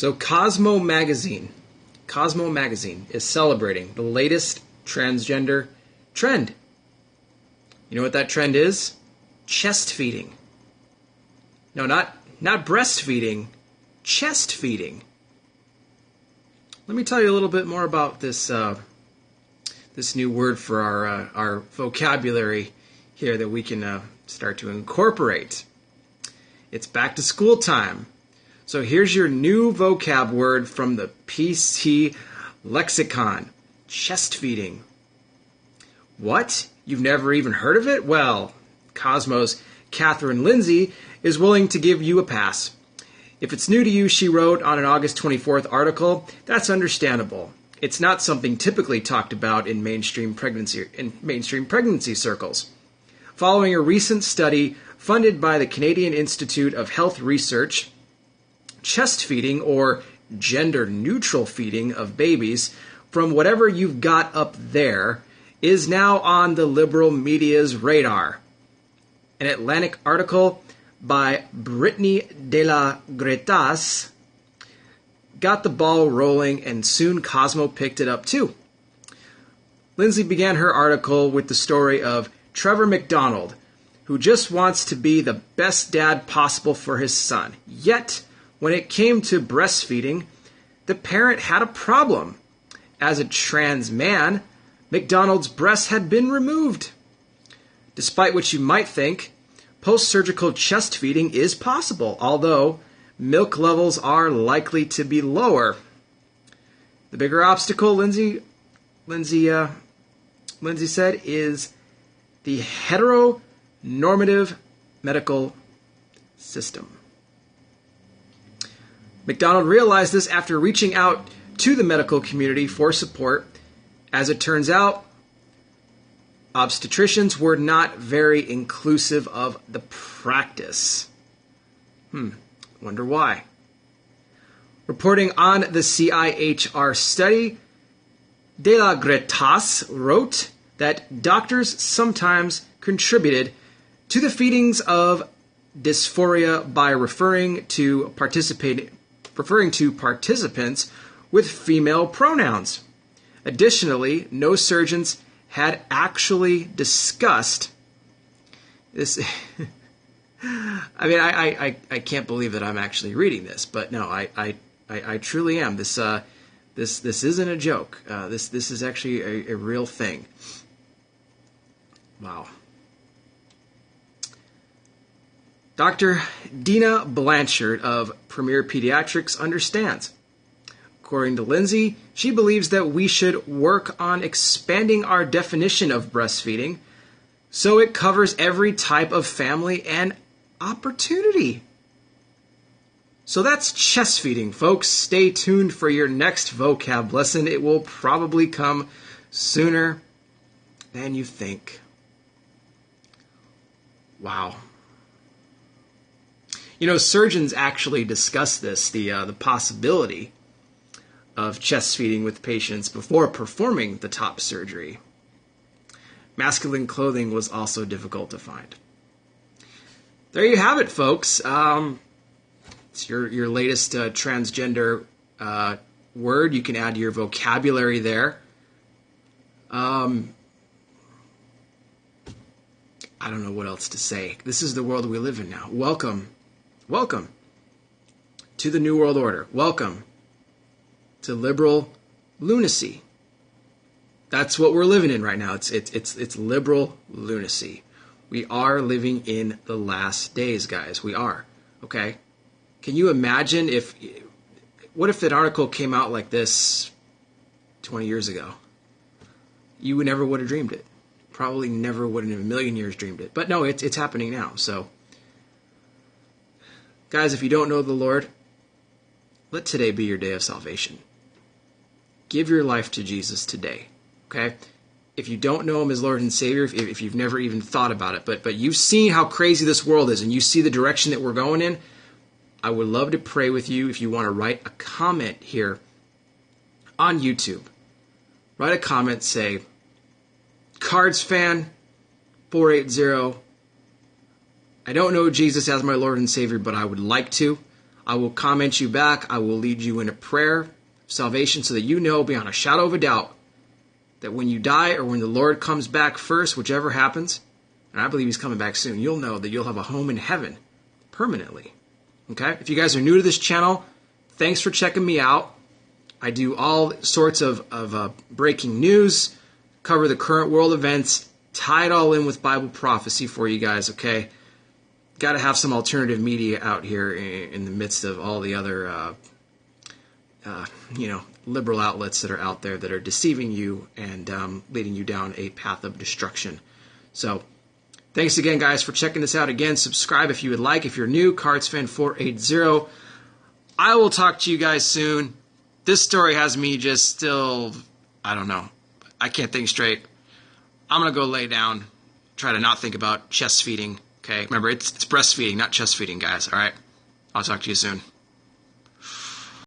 So Cosmo magazine is celebrating the latest transgender trend. You know what that trend is? Chest feeding. No, not breastfeeding, chest feeding. Let me tell you a little bit more about this this new word for our vocabulary here that we can start to incorporate. It's back to school time. So here's your new vocab word from the PC lexicon. Chest feeding. What? You've never even heard of it? Well, Cosmo's Catherine Lindsay is willing to give you a pass. If it's new to you, she wrote on an August 24th article, that's understandable. It's not something typically talked about in mainstream pregnancy circles. Following a recent study funded by the Canadian Institute of Health Research, chest feeding, or gender-neutral feeding of babies from whatever you've got up there, is now on the liberal media's radar. An Atlantic article by Brittany de la Gretas got the ball rolling, and soon Cosmo picked it up too. Lindsay began her article with the story of Trevor McDonald, who just wants to be the best dad possible for his son. Yet, when it came to breastfeeding, the parent had a problem. As a trans man, McDonald's breast had been removed. Despite what you might think, post-surgical chest feeding is possible, although milk levels are likely to be lower. The bigger obstacle, Lindsay said, is the heteronormative medical system. McDonald realized this after reaching out to the medical community for support. As it turns out, obstetricians were not very inclusive of the practice. Wonder why. Reporting on the CIHR study, De La Gretas wrote that doctors sometimes contributed to the feedings of dysphoria by referring to participants with female pronouns. Additionally, no surgeons had actually discussed this. I mean, I can't believe that I'm actually reading this, but no, I truly am. This isn't a joke. This is actually a real thing. Wow. Dr. Dina Blanchard of Premier Pediatrics understands. According to Lindsay, she believes that we should work on expanding our definition of breastfeeding so it covers every type of family and opportunity. So that's chest feeding, folks. Stay tuned for your next vocab lesson. It will probably come sooner than you think. Wow. You know, surgeons actually discuss this, the possibility of chest feeding with patients before performing the top surgery. Masculine clothing was also difficult to find. There you have it, folks. It's your latest transgender word. You can add to your vocabulary there. I don't know what else to say. This is the world we live in now. Welcome to the New World Order. Welcome to liberal lunacy. That's what we're living in right now. It's liberal lunacy. We are living in the last days, guys. We are. Okay? Can you imagine what if that article came out like this 20 years ago? You never would have dreamed it. Probably never would have in a million years dreamed it. But no, it's happening now. So, guys, if you don't know the Lord, let today be your day of salvation. Give your life to Jesus today, okay? If you don't know him as Lord and Savior, if you've never even thought about it, but you've seen how crazy this world is and you see the direction that we're going in, I would love to pray with you. If you want to write a comment here on YouTube, write a comment, say, Cards Fan 480, I don't know Jesus as my Lord and Savior, but I would like to. I will comment you back. I will lead you in a prayer of salvation so that you know beyond a shadow of a doubt that when you die or when the Lord comes back first, whichever happens, and I believe he's coming back soon, you'll know that you'll have a home in heaven permanently. Okay? If you guys are new to this channel, thanks for checking me out. I do all sorts of breaking news, cover the current world events, tie it all in with Bible prophecy for you guys, okay? Got to have some alternative media out here in the midst of all the other, liberal outlets that are out there that are deceiving you and leading you down a path of destruction. So, thanks again, guys, for checking this out. Again, subscribe if you would like. If you're new, CardsFan480. I will talk to you guys soon. This story has me just still, I don't know. I can't think straight. I'm going to go lay down, try to not think about chest feeding. Okay, remember, it's breastfeeding, not chest feeding, guys, all right? I'll talk to you soon.